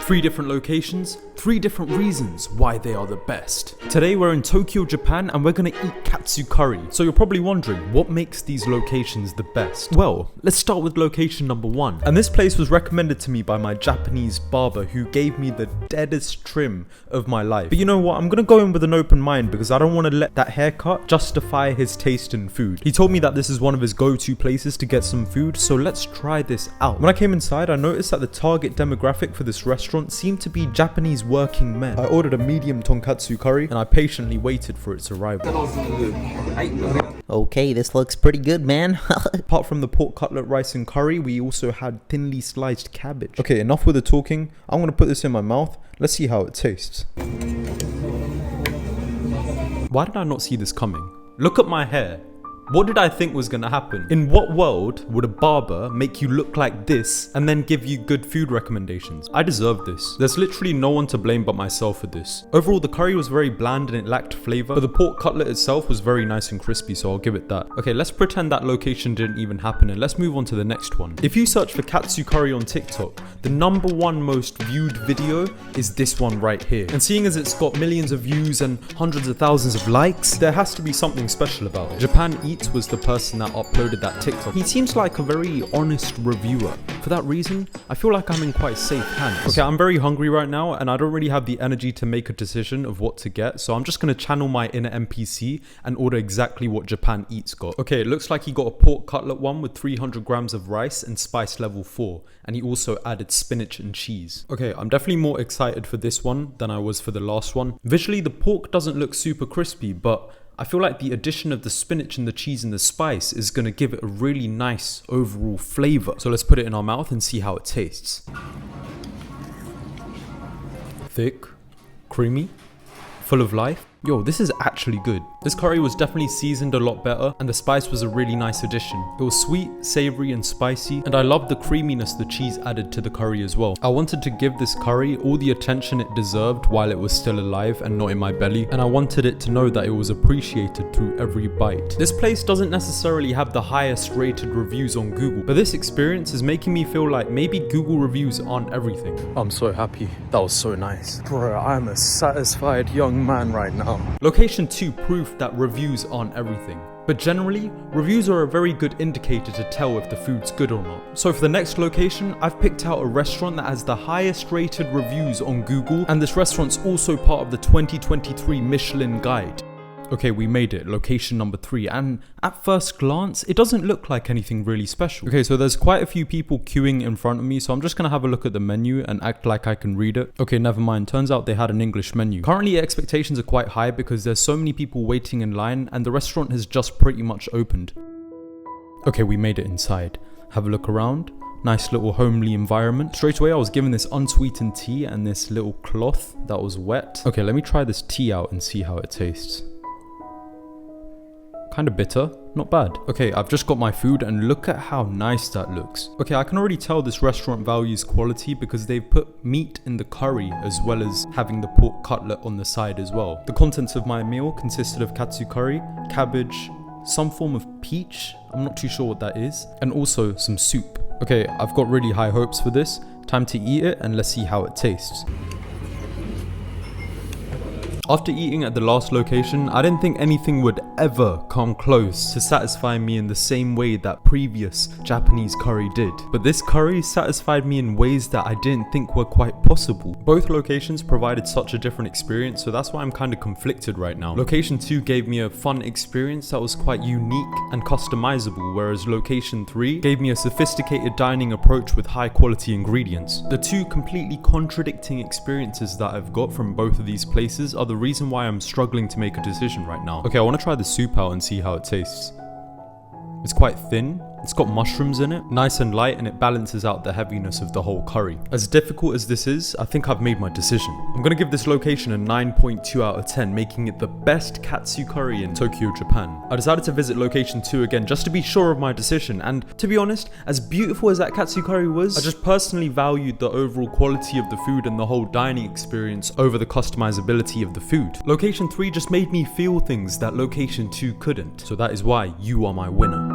3 different locations, 3 different reasons why they are the best. Today we're in Tokyo, Japan, and we're gonna eat Katsu curry. So you're probably wondering, what makes these locations the best? Well, let's start with location number 1. And this place was recommended to me by my Japanese barber who gave me the deadest trim of my life. But you know what, I'm gonna go in with an open mind because I don't want to let that haircut justify his taste in food. He told me that this is one of his go-to places to get some food, so let's try this out. When I came inside, I noticed that the target demographic for this restaurant seemed to be Japanese working men. I ordered a medium tonkatsu curry and I patiently waited for its arrival. Okay, this looks pretty good, man. Apart from the pork cutlet, rice and curry, we also had thinly sliced cabbage. Okay, enough with the talking. I'm gonna put this in my mouth. Let's see how it tastes. Why did I not see this coming? Look at my hair. What did I think was gonna happen? In what world would a barber make you look like this and then give you good food recommendations? I deserve this. There's literally no one to blame but myself for this. Overall, the curry was very bland and it lacked flavor, but the pork cutlet itself was very nice and crispy, so I'll give it that. Okay, let's pretend that location didn't even happen and let's move on to the next one. If you search for Katsu curry on TikTok, the #1 most viewed video is this one right here. And seeing as it's got millions of views and hundreds of thousands of likes, there has to be something special about it. Japan Eats was the person that uploaded that TikTok. He seems like a very honest reviewer. For that reason, I feel like I'm in quite safe hands. Okay, I'm very hungry right now and I don't really have the energy to make a decision of what to get, so I'm just gonna channel my inner NPC and order exactly what Japan Eats got. Okay, it looks like he got a pork cutlet one with 300 grams of rice and spice level 4, and he also added spinach and cheese. Okay, I'm definitely more excited for this one than I was for the last one. Visually, the pork doesn't look super crispy, but I feel like the addition of the spinach and the cheese and the spice is going to give it a really nice overall flavor. So let's put it in our mouth and see how it tastes. Thick, creamy, full of life. Yo, this is actually good. This curry was definitely seasoned a lot better and the spice was a really nice addition. It was sweet, savory and spicy, and I loved the creaminess the cheese added to the curry as well. I wanted to give this curry all the attention it deserved while it was still alive and not in my belly, and I wanted it to know that it was appreciated through every bite. This place doesn't necessarily have the highest rated reviews on Google, but this experience is making me feel like maybe Google reviews aren't everything. I'm so happy. That was so nice. Bro, I'm a satisfied young man right now. Location 2 proved that reviews aren't everything. But generally, reviews are a very good indicator to tell if the food's good or not. So for the next location, I've picked out a restaurant that has the highest rated reviews on Google, and this restaurant's also part of the 2023 Michelin Guide. Okay, we made it, location number 3, and at first glance, it doesn't look like anything really special. Okay, so there's quite a few people queuing in front of me, so I'm just gonna have a look at the menu and act like I can read it. Okay, never mind, turns out they had an English menu. Currently, expectations are quite high because there's so many people waiting in line, and the restaurant has just pretty much opened. Okay, we made it inside. Have a look around. Nice little homely environment. Straight away, I was given this unsweetened tea and this little cloth that was wet. Okay, let me try this tea out and see how it tastes. Kind of bitter, not bad. Okay, I've just got my food and look at how nice that looks. Okay, I can already tell this restaurant values quality because they've put meat in the curry as well as having the pork cutlet on the side as well. The contents of my meal consisted of katsu curry, cabbage, some form of peach, I'm not too sure what that is, and also some soup. Okay, I've got really high hopes for this. Time to eat it and let's see how it tastes. After eating at the last location, I didn't think anything would ever come close to satisfying me in the same way that previous Japanese curry did. But this curry satisfied me in ways that I didn't think were quite possible. Both locations provided such a different experience, so that's why I'm kind of conflicted right now. Location 2 gave me a fun experience that was quite unique and customizable, whereas location 3 gave me a sophisticated dining approach with high quality ingredients. The two completely contradicting experiences that I've got from both of these places are the reason why I'm struggling to make a decision right now. Okay, I want to try the soup out and see how it tastes. It's quite thin, it's got mushrooms in it, nice and light, and it balances out the heaviness of the whole curry. As difficult as this is, I think I've made my decision. I'm gonna give this location a 9.2 out of 10, making it the best katsu curry in Tokyo, Japan. I decided to visit location 2 again just to be sure of my decision, and to be honest, as beautiful as that katsu curry was, I just personally valued the overall quality of the food and the whole dining experience over the customizability of the food. Location 3 just made me feel things that location 2 couldn't, so that is why you are my winner.